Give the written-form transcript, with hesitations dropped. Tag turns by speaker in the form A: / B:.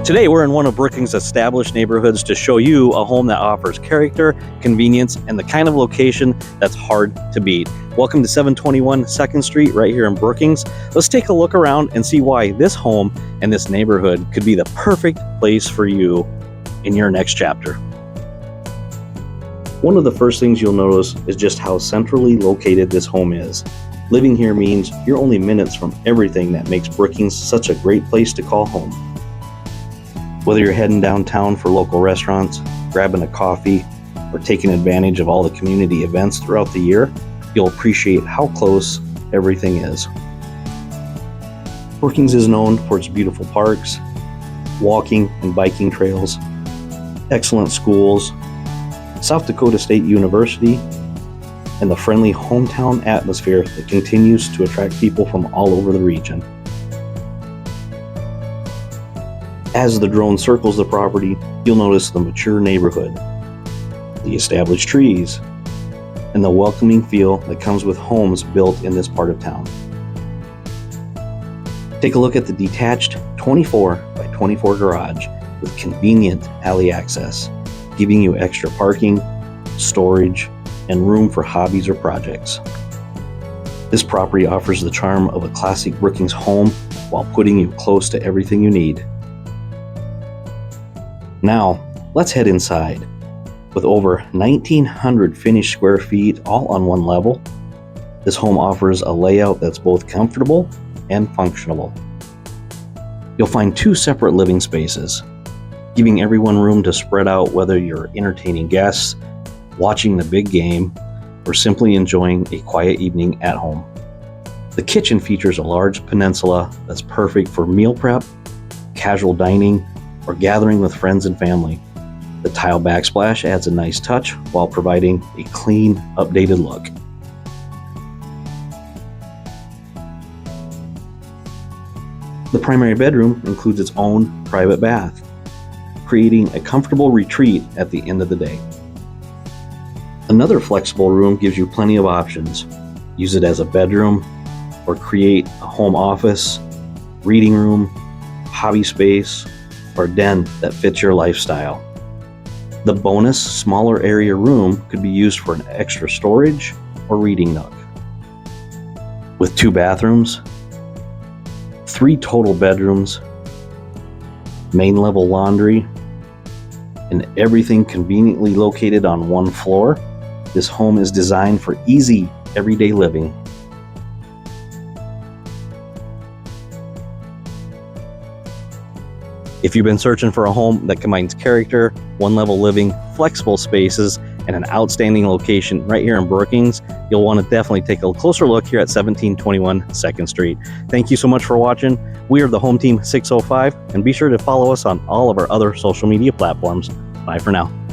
A: Today, we're in one of Brookings' established neighborhoods to show you a home that offers character, convenience, and the kind of location that's hard to beat. Welcome to 721 2nd Street right here in Brookings. Let's take a look around and see why this home and this neighborhood could be the perfect place for you in your next chapter. One of the first things you'll notice is just how centrally located this home is. Living here means you're only minutes from everything that makes Brookings such a great place to call home. Whether you're heading downtown for local restaurants, grabbing a coffee, or taking advantage of all the community events throughout the year, you'll appreciate how close everything is. Brookings is known for its beautiful parks, walking and biking trails, excellent schools, South Dakota State University, and the friendly hometown atmosphere that continues to attract people from all over the region. As the drone circles the property, you'll notice the mature neighborhood, the established trees, and the welcoming feel that comes with homes built in this part of town. Take a look at the detached 24 by 24 garage with convenient alley access, giving you extra parking, storage, and room for hobbies or projects. This property offers the charm of a classic Brookings home while putting you close to everything you need. Now, let's head inside. With over 1,900 finished square feet all on one level, this home offers a layout that's both comfortable and functional. You'll find two separate living spaces, giving everyone room to spread out whether you're entertaining guests, watching the big game, or simply enjoying a quiet evening at home. The kitchen features a large peninsula that's perfect for meal prep, casual dining, or gathering with friends and family. The tile backsplash adds a nice touch while providing a clean, updated look. The primary bedroom includes its own private bath, creating a comfortable retreat at the end of the day. Another flexible room gives you plenty of options. Use it as a bedroom or create a home office, reading room, hobby space, or den that fits your lifestyle. The bonus smaller area room could be used for an extra storage or reading nook. With 2 bathrooms, 3 total bedrooms, main level laundry, and everything conveniently located on one floor, this home is designed for easy, everyday living. If you've been searching for a home that combines character, one-level living, flexible spaces, and an outstanding location right here in Brookings, you'll want to definitely take a closer look here at 1721 2nd Street. Thank you so much for watching. We are the Home Team 605, and be sure to follow us on all of our other social media platforms. Bye for now.